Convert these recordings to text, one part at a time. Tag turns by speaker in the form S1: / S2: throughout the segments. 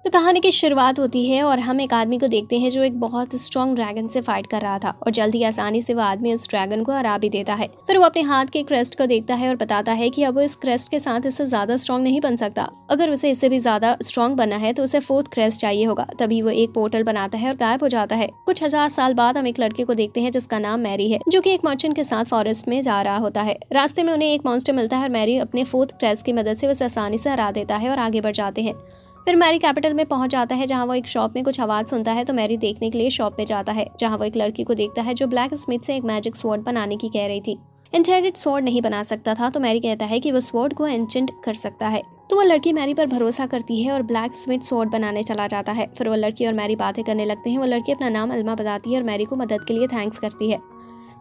S1: तो कहानी की शुरुआत होती है और हम एक आदमी को देखते हैं जो एक बहुत स्ट्रॉन्ग ड्रैगन से फाइट कर रहा था और जल्द ही आसानी से वो आदमी उस ड्रैगन को हरा भी देता है। फिर वो अपने हाथ के क्रेस्ट को देखता है और बताता है कि अब वो इस क्रेस्ट के साथ इससे ज्यादा स्ट्रॉन्ग नहीं बन सकता। अगर उसे इससे भी ज्यादा स्ट्रॉन्ग बनना है तो उसे 4th क्रेस्ट चाहिए होगा। तभी वो एक पोर्टल बनाता है और गायब हो जाता है। कुछ हजार साल बाद हम एक लड़के को देखते हैं जिसका नाम मैरी है, जो कि एक मर्चेंट के साथ फॉरेस्ट में जा रहा होता है। रास्ते में उन्हें एक मॉन्स्टर मिलता है और मैरी अपने 4th क्रेस्ट की मदद से उसे आसानी से हरा देता है और आगे बढ़ जाते हैं। फिर मैरी कैपिटल में पहुंच जाता है जहां वो एक शॉप में कुछ आवाज सुनता है। तो मैरी देखने के लिए शॉप में जाता है जहां वो एक लड़की को देखता है जो ब्लैक स्मिथ से एक मैजिक स्वॉर्ड बनाने की कह रही थी। एन्चेंटेड स्वॉर्ड नहीं बना सकता था तो मैरी कहता है कि वो स्वॉर्ड को एन्चेंट कर सकता है। तो वो लड़की मैरी पर भरोसा करती है और ब्लैक स्मिथ स्वॉर्ड बनाने चला जाता है। फिर वो लड़की और मैरी बातें करने लगते हैं। वो लड़की अपना नाम अल्मा बताती है और मैरी को मदद के लिए थैंक्स करती है।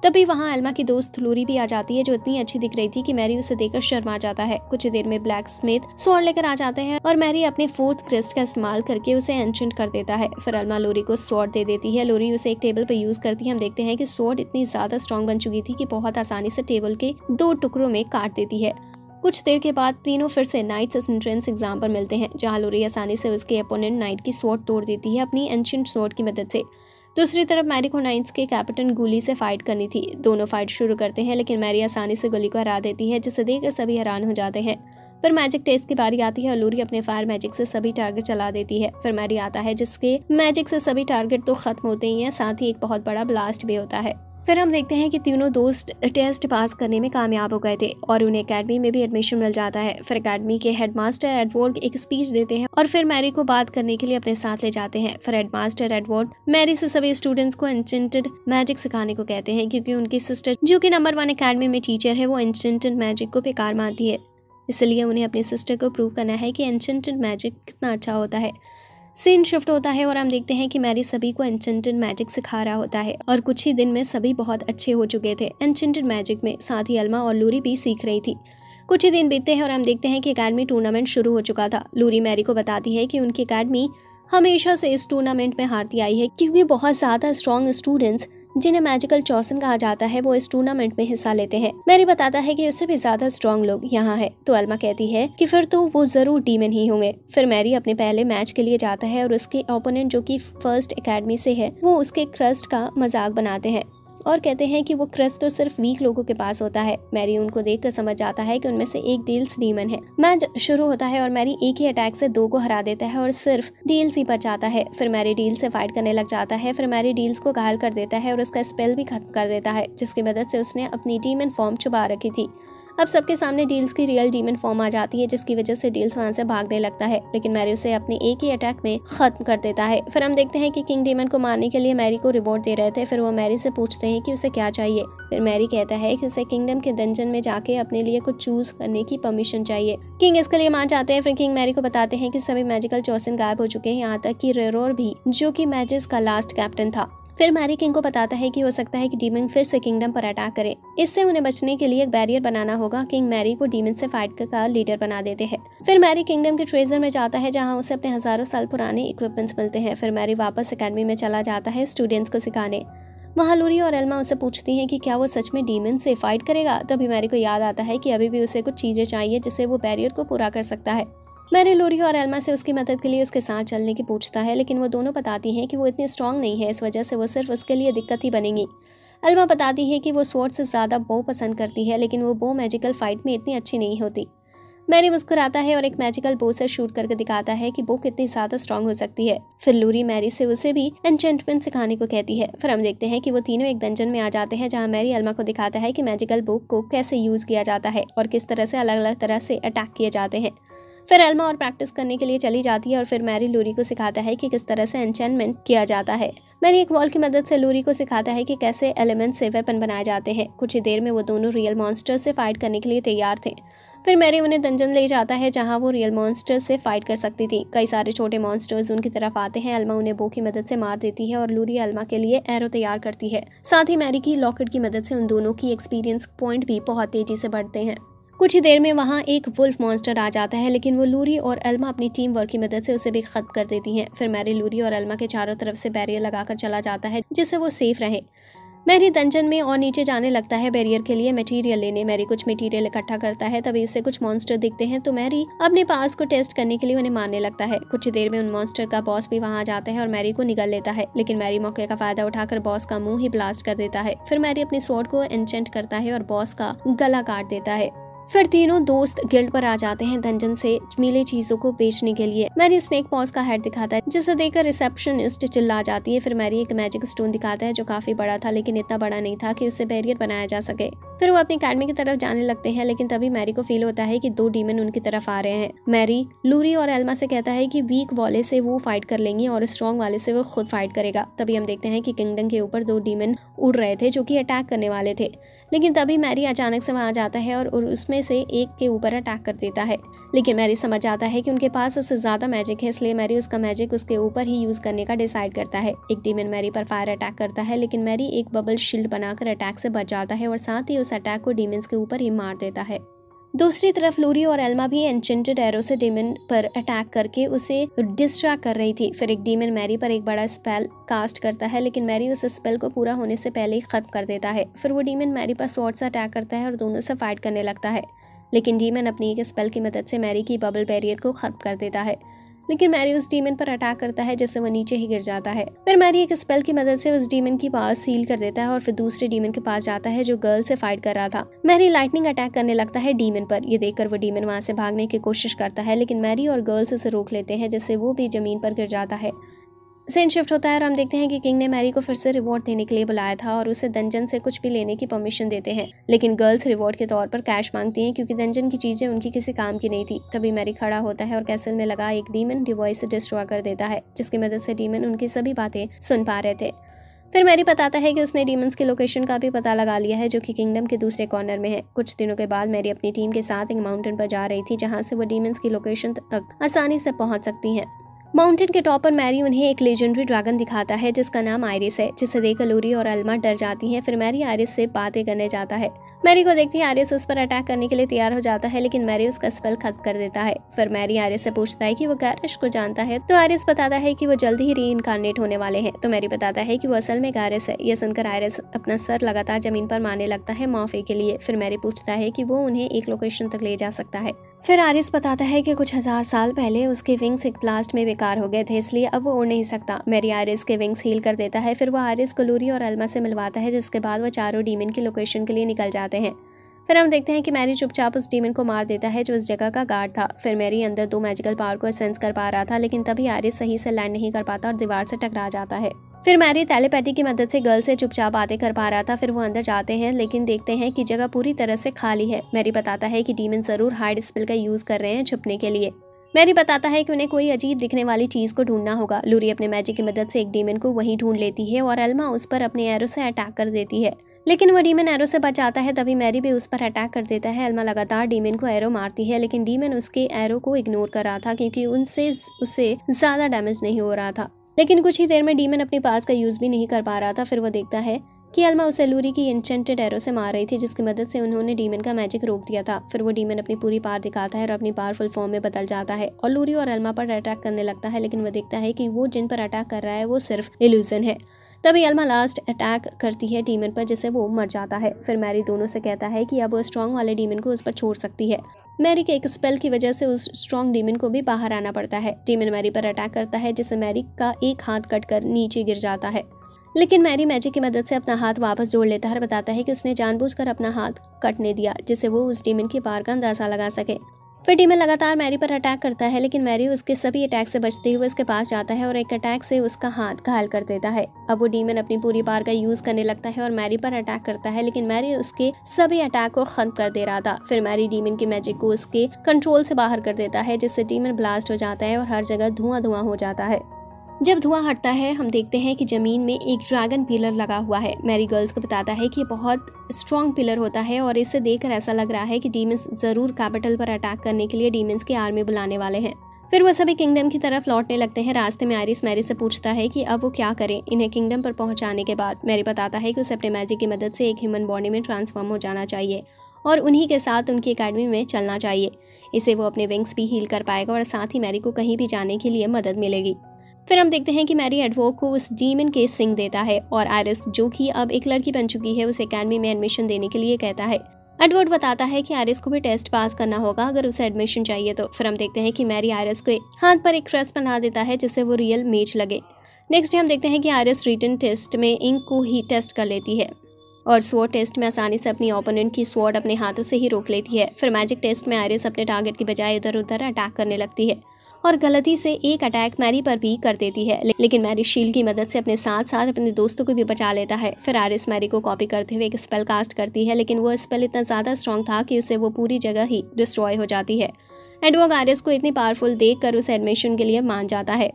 S1: तभी वहाँ अल्मा की दोस्त लूरी भी आ जाती है जो इतनी अच्छी दिख रही थी कि मैरी उसे देखकर शर्मा जाता है। कुछ देर में ब्लैक स्मिथ स्वॉर्ड लेकर आ जाते हैं और मैरी अपने 4th क्रेस्ट का इस्तेमाल करके उसे एन्चेंट कर देता है। फिर अल्मा लूरी को स्वॉर्ड दे देती है। लूरी उसे एक टेबल पर यूज करती है। हम देखते हैं कि स्वॉर्ड इतनी ज्यादा स्ट्रॉन्ग बन चुकी थी कि बहुत आसानी से टेबल के 2 टुकड़ों में काट देती है। कुछ देर के बाद तीनों फिर से नाइट्स एंट्रेंस एग्जाम पर मिलते हैं जहाँ लूरी आसानी से उसके अपोनेंट नाइट की स्वॉर्ड तोड़ देती है अपनी एंशिएंट स्वॉर्ड की मदद से। दूसरी तरफ मैरी को नाइट्स के कैप्टन गुली से फाइट करनी थी। दोनों फाइट शुरू करते हैं लेकिन मैरी आसानी से गुली को हरा देती है जिसे देखकर सभी हैरान हो जाते हैं। फिर मैजिक टेस्ट की बारी आती है और लूरी अपने फायर मैजिक से सभी टारगेट चला देती है। फिर मैरी आता है जिसके मैजिक से सभी टारगेट तो खत्म होते ही हैं, साथ ही एक बहुत बड़ा ब्लास्ट भी होता है। फिर हम देखते हैं कि तीनों दोस्त टेस्ट पास करने में कामयाब हो गए थे और उन्हें एकेडमी में भी एडमिशन मिल जाता है। फिर एकेडमी के हेडमास्टर एडवर्ड एक स्पीच देते हैं और फिर मैरी को बात करने के लिए अपने साथ ले जाते हैं। फिर हेडमास्टर एडवर्ड मैरी से सभी स्टूडेंट्स को एन्चेंटेड मैजिक सिखाने को कहते हैं क्योंकि उनकी सिस्टर जो कि नंबर 1 एकेडमी में टीचर है वो एन्चेंटेड मैजिक को बेकार मानती है। इसलिए उन्हें अपनी सिस्टर को प्रूव करना है कि एन्चेंटेड मैजिक कितना अच्छा होता है। सीन शिफ्ट होता है और हम देखते हैं कि मैरी सभी को एन्चेंटेड मैजिक सिखा रहा होता है और कुछ ही दिन में सभी बहुत अच्छे हो चुके थे एन्चेंटेड मैजिक में। साथ ही अल्मा और लूरी भी सीख रही थी। कुछ ही दिन बीतते हैं और हम देखते हैं कि एकेडमी टूर्नामेंट शुरू हो चुका था। लूरी मैरी को बताती है कि उनकी एकेडमी हमेशा से इस टूर्नामेंट में हारती आई है क्योंकि बहुत ज्यादा स्ट्रॉन्ग स्टूडेंट्स जिन्हें मैजिकल चौसन कहा जाता है वो इस टूर्नामेंट में हिस्सा लेते हैं। मैरी बताता है कि उससे भी ज्यादा स्ट्रॉन्ग लोग यहाँ है। तो अल्मा कहती है कि फिर तो वो जरूर डीमन ही होंगे। फिर मैरी अपने पहले मैच के लिए जाता है और उसके ओपोनेंट जो कि फर्स्ट एकेडमी से है वो उसके क्रस्ट का मजाक बनाते हैं और कहते हैं कि वो क्रस्ट तो सिर्फ वीक लोगों के पास होता है। मैरी उनको देखकर समझ जाता है कि उनमें से एक डील्स डीमन है। मैच शुरू होता है और मैरी एक ही अटैक से 2 को हरा देता है और सिर्फ डील्स ही बच जाता है। फिर मैरी डील से फाइट करने लग जाता है। फिर मैरी डील्स को घायल कर देता है और उसका स्पेल भी खत्म कर देता है जिसकी मदद से उसने अपनी डीमन फॉर्म छुपा रखी थी। अब सबके सामने डील्स की रियल डीमन फॉर्म आ जाती है जिसकी वजह से डील्स वहां से भागने लगता है लेकिन मैरी उसे अपने एक ही अटैक में खत्म कर देता है। फिर हम देखते हैं कि किंग डीमन को मारने के लिए मैरी को रिवॉर्ड दे रहे थे। फिर वो मैरी से पूछते हैं कि उसे क्या चाहिए। फिर मैरी कहता है कि उसे किंगडम के डंजन में जाके अपने लिए कुछ चूज करने की परमिशन चाहिए। किंग इसके लिए मान जाते हैं। फिर किंग मैरी को बताते हैं कि सभी मैजिकल चौसन गायब हो चुके हैं, यहाँ तक कि रेरोर भी जो कि मैजिस का लास्ट कैप्टन था। फिर मैरी किंग को बताता है कि हो सकता है कि डीमन फिर से किंगडम पर अटैक करे। इससे उन्हें बचने के लिए एक बैरियर बनाना होगा। किंग मैरी को डीमन से फाइट का लीडर बना देते हैं। फिर मैरी किंगडम के ट्रेजर में जाता है जहां उसे अपने हजारों साल पुराने इक्विपमेंट्स मिलते हैं। फिर मैरी वापस एकेडमी में चला जाता है स्टूडेंट्स को सिखाने। वहाँ लूरी और अल्मा उसे पूछती हैं कि क्या वो सच में डीमन से फाइट करेगा। तभी मैरी को याद आता है कि अभी भी उसे कुछ चीजें चाहिए जिससे वो बैरियर को पूरा कर सकता है। मैरी लूरी और अल्मा से उसकी मदद के लिए उसके साथ चलने की पूछता है लेकिन वो दोनों बताती हैं कि वो इतनी स्ट्रांग नहीं है, इस वजह से वो सिर्फ उसके लिए दिक्कत ही बनेगी। अल्मा बताती है कि वो स्वॉर्ड से ज़्यादा बो पसंद करती है लेकिन वो बो मैजिकल फाइट में इतनी अच्छी नहीं होती। मैरी मुस्कुराता है और एक मैजिकल बो से शूट करके दिखाता है कि बो कितनी ज़्यादा स्ट्रांग हो सकती है। फिर लूरी मैरी से उसे भी एन्चेंटमेंट सिखाने को कहती है। फिर हम देखते हैं कि वो तीनों एक डंजन में आ जाते हैं जहाँ मैरी अल्मा को दिखाता है कि मैजिकल बो को कैसे यूज़ किया जाता है और किस तरह से अलग अलग तरह से अटैक किए जाते हैं। फिर अल्मा और प्रैक्टिस करने के लिए चली जाती है और फिर मैरी लूरी को सिखाता है कि किस तरह से एन्चेंटमेंट किया जाता है। मैरी एक वॉल की मदद से लूरी को सिखाता है कि कैसे एलिमेंट से वेपन बनाए जाते हैं। कुछ ही देर में वो दोनों रियल मॉन्स्टर से फाइट करने के लिए तैयार थे। फिर मैरी उन्हें डंजन ले जाता है जहां वो रियल मॉन्स्टर से फाइट कर सकती थी। कई सारे छोटे मॉन्स्टर्स उनकी तरफ आते हैं। अल्मा उन्हें बो की मदद से मार देती है और लूरी अल्मा के लिए एरो तैयार करती है। साथ ही मैरी की लॉकेट की मदद से उन दोनों की एक्सपीरियंस पॉइंट भी बहुत तेजी से बढ़ते हैं। कुछ ही देर में वहाँ एक वुल्फ मॉन्स्टर आ जाता है लेकिन वो लूरी और अल्मा अपनी टीम वर्क की मदद से उसे भी खत्म कर देती हैं। फिर मैरी लूरी और अल्मा के चारों तरफ से बैरियर लगाकर चला जाता है जिससे वो सेफ रहे। मैरी डंजन में और नीचे जाने लगता है बैरियर के लिए मटेरियल लेने। मैरी कुछ मटेरियल इकट्ठा करता है, तभी उसे कुछ मॉन्स्टर दिखते हैं तो मैरी अपने पास को टेस्ट करने के लिए उन्हें मारने लगता है। कुछ देर में उन मॉन्स्टर का बॉस भी वहां आ जाता है और मैरी को निगल लेता है, लेकिन मैरी मौके का फायदा उठाकर बॉस का मुंह ही ब्लास्ट कर देता है। फिर मैरी अपनी स्वॉर्ड को एन्चेंट करता है और बॉस का गला काट देता है। फिर तीनों दोस्त गिल्ड पर आ जाते हैं डंजन से मिले चीजों को बेचने के लिए। मैरी स्नेक पॉज का हेड दिखाता है, जिसे देखकर रिसेप्शनिस्ट चिल्ला जाती है। फिर मैरी एक मैजिक स्टोन दिखाता है जो काफी बड़ा था, लेकिन इतना बड़ा नहीं था कि उससे बैरियर बनाया जा सके। फिर वो अपनी अकेडमी की तरफ जाने लगते हैं, लेकिन तभी मैरी को फील होता है कि 2 डीमन उनकी तरफ आ रहे हैं। मैरी लूरी और एल्मा से कहता है कि वीक वाले से वो फाइट कर लेंगी और स्ट्रॉन्ग वाले से वो खुद फाइट करेगा। तभी हम देखते हैं कि किंगडम के ऊपर 2 डीमन उड़ रहे थे जो कि अटैक करने वाले थे, लेकिन तभी मैरी अचानक से वहां आ जाता है और उसमें से एक के ऊपर अटैक कर देता है। लेकिन मैरी समझ जाता है कि उनके पास उससे ज्यादा मैजिक है, इसलिए मैरी उसका मैजिक उसके ऊपर ही यूज करने का डिसाइड करता है। एक डीमन मैरी पर फायर अटैक करता है, लेकिन मैरी एक बबल शील्ड बनाकर अटैक से बच जाता है और साथ ही उस अटैक को डीमंस के ऊपर ही मार देता है। दूसरी तरफ लूरी और एल्मा भी एन्चेंटेड एरो से डीमन पर अटैक करके उसे डिस्ट्रैक्ट कर रही थी। फिर एक डीमन मैरी पर एक बड़ा स्पेल कास्ट करता है, लेकिन मैरी उस स्पेल को पूरा होने से पहले ही खत्म कर देता है। फिर वो डीमन मैरी पर स्वॉर्ड से अटैक करता है और दोनों से फाइट करने लगता है, लेकिन डीमन अपनी एक स्पेल की मदद से मैरी की बबल बैरियर को खत्म कर देता है। लेकिन मैरी उस डीमन पर अटैक करता है जिससे वो नीचे ही गिर जाता है। फिर मैरी एक स्पेल की मदद से उस डीमन की पास हील कर देता है और फिर दूसरे डीमन के पास जाता है जो गर्ल से फाइट कर रहा था। मैरी लाइटनिंग अटैक करने लगता है डीमन पर। ये देखकर वो डीमन वहां से भागने की कोशिश करता है, लेकिन मैरी और गर्ल्स उसे रोक लेते हैं, जिससे वो भी जमीन पर गिर जाता है। सीन शिफ्ट होता है और हम देखते हैं कि किंग ने मैरी को फिर से रिवॉर्ड देने के लिए बुलाया था और उसे डंजन से कुछ भी लेने की परमिशन देते हैं, लेकिन गर्ल्स रिवॉर्ड के तौर पर कैश मांगती हैं क्योंकि डंजन की चीजें उनकी किसी काम की नहीं थी। तभी मैरी खड़ा होता है और कैसल में लगा एक डीमन डिवाइस से डिस्ट्रॉय कर देता है, जिसकी मदद से डीमन उनकी सभी बातें सुन पा रहे थे। फिर मैरी बताता है कि उसने डीमंस की लोकेशन का भी पता लगा लिया है जो कि किंगडम के दूसरे कॉर्नर में है। कुछ दिनों के बाद मैरी अपनी टीम के साथ एक माउंटेन पर जा रही थी जहां से वो डीमंस की लोकेशन तक आसानी से पहुंच सकती हैं। माउंटेन के टॉप पर मैरी उन्हें एक लेजेंडरी ड्रैगन दिखाता है जिसका नाम आयरिस है, जिसे देखकर लूरी और एल्मा डर जाती हैं। फिर मैरी आयरिस से बातें करने जाता है। मैरी को देखती है आयरिस उस पर अटैक करने के लिए तैयार हो जाता है, लेकिन मैरी उसका स्पेल खत्म कर देता है। फिर मैरी आयरिस से पूछता है कि वो गैरिश को जानता है, तो आयरिस बताता है कि वो जल्दी ही रीइनकार्नेट होने वाले हैं। तो मैरी बताता है कि वो असल में गैरिस है। यह सुनकर आयरिस अपना सर लगातार जमीन पर मारने लगता है माफी के लिए। फिर मैरी पूछता है कि वो उन्हें एक लोकेशन तक ले जा सकता है। फिर आरिस बताता है कि कुछ 1000 साल पहले उसके विंग्स एक ब्लास्ट में बेकार हो गए थे, इसलिए अब वो उड़ नहीं सकता। मैरी आरिस के विंग्स हील कर देता है। फिर वो आरिस को लूरी और एल्मा से मिलवाता है, जिसके बाद वो चारों डीमन की लोकेशन के लिए निकल जाते हैं। फिर हम देखते हैं कि मैरी चुपचाप उस डीमन को मार देता है जो उस जगह का गार्ड था। फिर मैरी अंदर 2 मैजिकल पावर को सेंस कर पा रहा था, लेकिन तभी आरिस सही से लैंड नहीं कर पाता और दीवार से टकरा जाता है। फिर मैरी टेलीपैथी की मदद से गर्ल से चुपचाप बातें कर पा रहा था। फिर वो अंदर जाते हैं, लेकिन देखते हैं कि जगह पूरी तरह से खाली है। मैरी बताता है कि डीमन जरूर हाइड स्पेल का यूज कर रहे हैं छुपने के लिए। मैरी बताता है कि उन्हें कोई अजीब दिखने वाली चीज को ढूंढना होगा। लूरी अपने मैजिक की मदद से एक डीमन को वहीं ढूंढ लेती है और एल्मा उस पर अपने एरो से अटैक कर देती है, लेकिन वो डीमन एरो से बच जाता है। तभी मैरी भी उस पर अटैक कर देता है। एल्मा लगातार डीमन को एरो मारती है, लेकिन डीमन उसके एरो को इग्नोर कर रहा था क्योंकि उनसे उसे ज्यादा डैमेज नहीं हो रहा था। लेकिन कुछ ही देर में डीमन अपने पास का यूज भी नहीं कर पा रहा था। फिर वो देखता है कि एल्मा उसे लूरी की एन्चेंटेड एरो से मार रही थी, जिसकी मदद से उन्होंने डीमन का मैजिक रोक दिया था। फिर वो डीमन अपनी पूरी पावर दिखाता है और अपनी पावरफुल फॉर्म में बदल जाता है और लूरी और एल्मा पर अटैक करने लगता है, लेकिन वो देखता है कि वो जिन पर अटैक कर रहा है वो सिर्फ इल्यूजन है। तभी एल्मा लास्ट अटैक करती है डीमन पर, जिससे वो मर जाता है। फिर मैरी दोनों से कहता है कि अब वो स्ट्रॉन्ग वाले डीमन को उस पर छोड़ सकती है। मैरी के एक स्पेल की वजह से उस स्ट्रॉन्ग डीमन को भी बाहर आना पड़ता है। डीमन मैरी पर अटैक करता है, जिससे मैरी का एक हाथ कटकर नीचे गिर जाता है, लेकिन मैरी मैजिक की मदद से अपना हाथ वापस जोड़ लेता है और बताता है कि उसने जानबूझकर अपना हाथ कटने दिया, जिससे वो उस डीमन की पावर का अंदाजा लगा सके। फिर डीमन लगातार मैरी पर अटैक करता है, लेकिन मैरी उसके सभी अटैक से बचते हुए उसके पास जाता है और एक अटैक से उसका हाथ घायल कर देता है। अब वो डीमन अपनी पूरी पावर का यूज करने लगता है और मैरी पर अटैक करता है, लेकिन मैरी उसके सभी अटैक को खत्म कर दे रहा था। फिर मैरी डीमन की मैजिक को उसके कंट्रोल से बाहर कर देता है, जिससे डीमन ब्लास्ट हो जाता है और हर जगह धुआं धुआं हो जाता है। जब धुआं हटता है, हम देखते हैं कि जमीन में एक ड्रैगन पिलर लगा हुआ है। मैरी गर्ल्स को बताता है कि ये बहुत स्ट्रॉन्ग पिलर होता है और इसे देखकर ऐसा लग रहा है कि डीमंस जरूर कैपिटल पर अटैक करने के लिए डीमंस की आर्मी बुलाने वाले हैं। फिर वो सभी किंगडम की तरफ लौटने लगते हैं। रास्ते में आयरिस मैरी से पूछता है कि अब वो क्या करें इन्हें किंगडम पर पहुंचाने के बाद। मैरी बताता है कि उसे अपने मैजिक की मदद से एक ह्यूमन बॉडी में ट्रांसफॉर्म हो जाना चाहिए और उन्हीं के साथ उनकी अकेडमी में चलना चाहिए। इसे वो अपने विंग्स भी हील कर पाएगा और साथ ही मैरी को कहीं भी जाने के लिए मदद मिलेगी। फिर हम देखते हैं कि मैरी एडवर्ड को उस डीमन के सिंग देता है और आयरिस, जो कि अब एक लड़की बन चुकी है, उसे एकेडमी में एडमिशन देने के लिए कहता है। एडवर्ड बताता है कि आयरिस को भी टेस्ट पास करना होगा अगर उसे एडमिशन चाहिए तो। फिर हम देखते हैं कि मैरी आयरिस के हाथ पर एक क्रेस्ट बना देता है जिससे वो रियल मेज लगे। नेक्स्ट हम देखते हैं कि आयरिस रिटन टेस्ट में इंक को ही टेस्ट कर लेती है और स्वॉर्ड टेस्ट में आसानी से अपनी ओपोनेंट की स्वॉर्ड अपने हाथों से ही रोक लेती है। फिर मैजिक टेस्ट में आयरिस अपने टारगेट की बजाय इधर उधर अटैक करने लगती है और गलती से एक अटैक मैरी पर भी कर देती है, लेकिन मैरी शील्ड की मदद से अपने साथ साथ अपने दोस्तों को भी बचा लेता है। फिर आयरिस मैरी को कॉपी करते हुए एक स्पेल कास्ट करती है, लेकिन वो स्पेल इतना ज़्यादा स्ट्रॉन्ग था कि उससे वो पूरी जगह ही डिस्ट्रॉय हो जाती है। एडवर्ड आयरिस को इतनी पावरफुल देखकर उसे एडमिशन के लिए मान जाता है।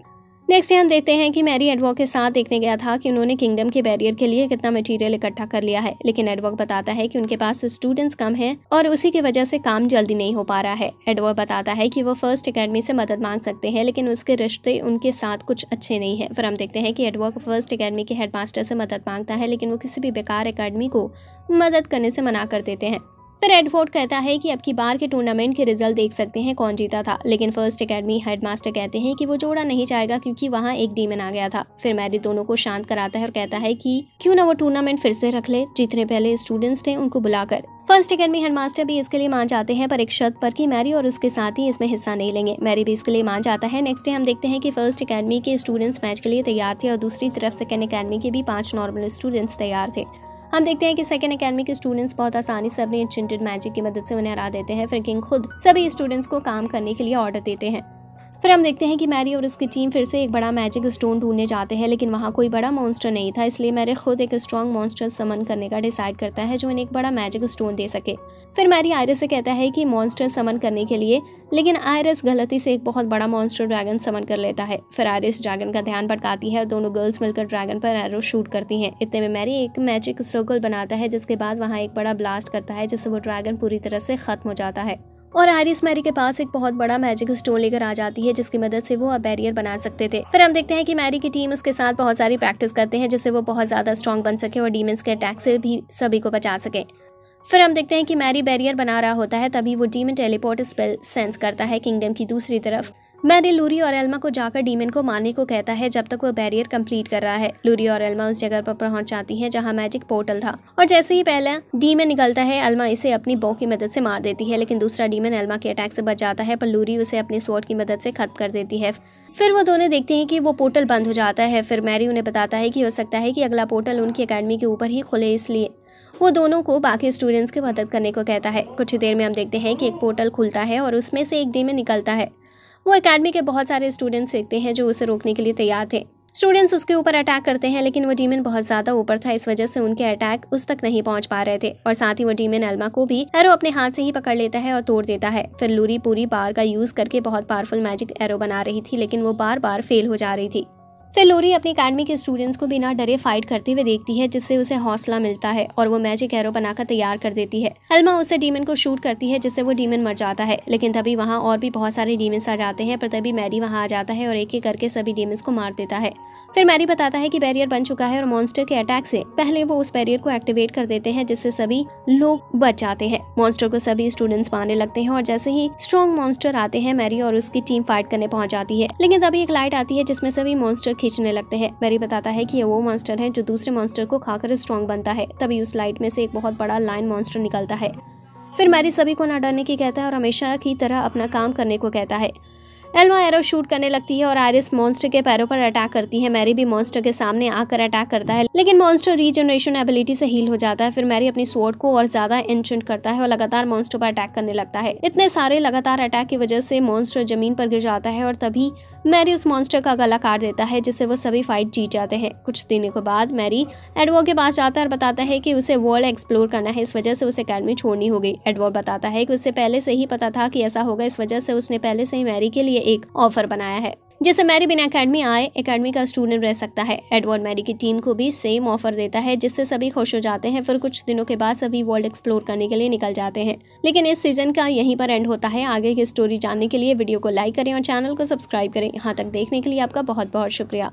S1: नेक्स्ट हम देखते हैं कि मैरी एडवर्ड के साथ देखने गया था कि उन्होंने किंगडम के बैरियर के लिए कितना मटेरियल इकट्ठा कर लिया है, लेकिन एडवर्ड बताता है कि उनके पास स्टूडेंट्स कम हैं और उसी की वजह से काम जल्दी नहीं हो पा रहा है। एडवर्ड बताता है कि वो फर्स्ट एकेडमी से मदद मांग सकते हैं, लेकिन उसके रिश्ते उनके साथ कुछ अच्छे नहीं है। फिर हम देखते हैं कि एडवर्ड फर्स्ट एकेडमी के हेडमास्टर से मदद मांगता है, लेकिन वो किसी भी बेकार एकेडमी को मदद करने से मना कर देते हैं। फिर एडवर्ड कहता है कि अब की बार के टूर्नामेंट के रिजल्ट देख सकते हैं कौन जीता था, लेकिन फर्स्ट एकेडमी हेडमास्टर कहते हैं कि वो जोड़ा नहीं जाएगा क्योंकि वहाँ एक डीमन आ गया था। फिर मैरी दोनों को शांत कराता है और कहता है कि क्यों ना वो टूर्नामेंट फिर से रख ले, जितने पहले स्टूडेंट्स थे उनको बुलाकर। फर्स्ट एकेडमी हेडमास्टर भी इसके लिए मान जाते हैं, पर एक शर्त पर कि मैरी और उसके साथी इसमें हिस्सा नहीं लेंगे। मैरी भी इसके लिए मान जाता है। नेक्स्ट डे हम देखते हैं कि फर्स्ट एकेडमी के स्टूडेंट्स मैच के लिए तैयार थे और दूसरी तरफ सेकेंड एकेडमी के भी 5 नॉर्मल स्टूडेंट्स तैयार थे। हम देखते हैं कि सेकेंड एकेडमी के स्टूडेंट्स बहुत आसानी से अपनी एन्चेंटेड मैजिक की मदद से उन्हें हरा देते हैं। फिर किंग खुद सभी स्टूडेंट्स को काम करने के लिए ऑर्डर देते हैं। फिर हम देखते हैं कि मैरी और उसकी टीम फिर से एक बड़ा मैजिक स्टोन ढूंढने जाते हैं, लेकिन वहाँ कोई बड़ा मॉन्स्टर नहीं था, इसलिए मैरी खुद एक स्ट्रॉन्ग मॉन्स्टर समन करने का डिसाइड करता है जो इन्हें एक बड़ा मैजिक स्टोन दे सके। फिर मैरी आयरिस से कहता है कि मॉन्स्टर समन करने के लिए, लेकिन आयरिस गलती से एक बहुत बड़ा मॉन्स्टर ड्रैगन समन कर लेता है। फिर आयरिस ड्रैगन का ध्यान भटकाती है और दोनों गर्ल्स मिलकर ड्रैगन पर एरो शूट करती हैं। इतने में मैरी एक मैजिक सर्कल बनाता है, जिसके बाद वहाँ एक बड़ा ब्लास्ट करता है जिससे वो ड्रैगन पूरी तरह से खत्म हो जाता है और आयरिस मैरी के पास एक बहुत बड़ा मैजिक स्टोन लेकर आ जाती है जिसकी मदद से वो अब बैरियर बना सकते थे। फिर हम देखते हैं कि मैरी की टीम उसके साथ बहुत सारी प्रैक्टिस करते हैं जिससे वो बहुत ज़्यादा स्ट्रॉन्ग बन सके और डीमंस के अटैक से भी सभी को बचा सके। फिर हम देखते हैं कि मैरी बैरियर बना रहा होता है, तभी वो डीमन टेलीपोर्ट स्पेल सेंस करता है किंगडम की दूसरी तरफ। मैरी लूरी और एल्मा को जाकर डीमन को मारने को कहता है जब तक वो बैरियर कंप्लीट कर रहा है। लूरी और एल्मा उस जगह पर पहुंच जाती हैं जहां मैजिक पोर्टल था और जैसे ही पहला डीमन निकलता है, एल्मा इसे अपनी बो की मदद से मार देती है, लेकिन दूसरा डीमन एल्मा के अटैक से बच जाता है, पर लूरी उसे अपनी स्वॉर्ड की मदद से खत्म कर देती है। फिर वो दोनों देखते हैं कि वो पोर्टल बंद हो जाता है। फिर मैरी उन्हें बताता है कि हो सकता है कि अगला पोर्टल उनकी एकेडमी के ऊपर ही खुले, इसलिए वो दोनों को बाकी स्टूडेंट्स की मदद करने को कहता है। कुछ ही देर में हम देखते हैं कि एक पोर्टल खुलता है और उसमें से एक डीमन निकलता है। वो एकेडमी के बहुत सारे स्टूडेंट्स देखते हैं जो उसे रोकने के लिए तैयार थे। स्टूडेंट्स उसके ऊपर अटैक करते हैं, लेकिन वो डीमन बहुत ज़्यादा ऊपर था, इस वजह से उनके अटैक उस तक नहीं पहुंच पा रहे थे और साथ ही वो डीमन एल्मा को भी एरो अपने हाथ से ही पकड़ लेता है और तोड़ देता है। फिर लूरी पूरी बार का यूज़ करके बहुत पावरफुल मैजिक एरो बना रही थी, लेकिन वो बार बार फेल हो जा रही थी। फिर लूरी अपनी एकेडमी के स्टूडेंट्स को बिना डरे फाइट करते हुए देखती है, जिससे उसे हौसला मिलता है और वो मैजिक एरो बनाकर तैयार कर देती है। एल्मा उसे डीमन को शूट करती है, जिससे वो डीमन मर जाता है, लेकिन तभी वहाँ और भी बहुत सारे डीमंस आ जाते हैं, पर तभी मैरी वहाँ आ जाता है और एक एक करके सभी डीमंस को मार देता है। फिर मैरी बताता है कि बैरियर बन चुका है और मॉन्स्टर के अटैक से पहले वो उस बैरियर को एक्टिवेट कर देते हैं, जिससे सभी लोग बच जाते हैं। मॉन्स्टर को सभी स्टूडेंट्स मारने लगते हैं और जैसे ही स्ट्रॉन्ग मॉन्स्टर आते हैं, मैरी और उसकी टीम फाइट करने पहुंच जाती है, लेकिन तभी एक लाइट आती है जिसमें सभी मॉन्स्टर खींचने लगते हैं। मैरी बताता है कि ये वो मॉन्स्टर है जो दूसरे मॉन्स्टर को खाकर स्ट्रॉन्ग बनता है। तभी उस लाइट में से एक बहुत बड़ा लायन मॉन्स्टर निकलता है। फिर मैरी सभी को न डरने की कहता है और हमेशा की तरह अपना काम करने को कहता है। एल्मा एरो शूट करने लगती है और आयरिस मॉन्स्टर के पैरों पर अटैक करती है। मैरी भी मॉन्स्टर के सामने आकर अटैक करता है, लेकिन मॉन्स्टर रीजनरेशन एबिलिटी से हील हो जाता है। फिर मैरी अपनी स्वॉर्ड को और ज्यादा एन्चेंट करता है और लगातार मॉन्स्टर पर अटैक करने लगता है। इतने सारे लगातार अटैक की वजह से मॉन्स्टर जमीन पर गिर जाता है और तभी मैरी उस मॉन्स्टर का गला काट देता है, जिससे वो सभी फाइट जीत जाते हैं। कुछ दिनों के बाद मैरी एडवर्ड के पास जाता है और बताता है कि उसे वर्ल्ड एक्सप्लोर करना है, इस वजह से उसे एकेडमी छोड़नी होगी। एडवर्ड बताता है कि उसे पहले से ही पता था कि ऐसा होगा, इस वजह से उसने पहले से ही मैरी के लिए एक ऑफर बनाया है जिससे मैरी बिना एकेडमी आए एकेडमी का स्टूडेंट रह सकता है। एडवर्ड मैरी की टीम को भी सेम ऑफर देता है, जिससे सभी खुश हो जाते हैं। फिर कुछ दिनों के बाद सभी वर्ल्ड एक्सप्लोर करने के लिए निकल जाते हैं, लेकिन इस सीजन का यहीं पर एंड होता है। आगे की स्टोरी जानने के लिए वीडियो को लाइक करें और चैनल को सब्सक्राइब करें। यहाँ तक देखने के लिए आपका बहुत बहुत शुक्रिया।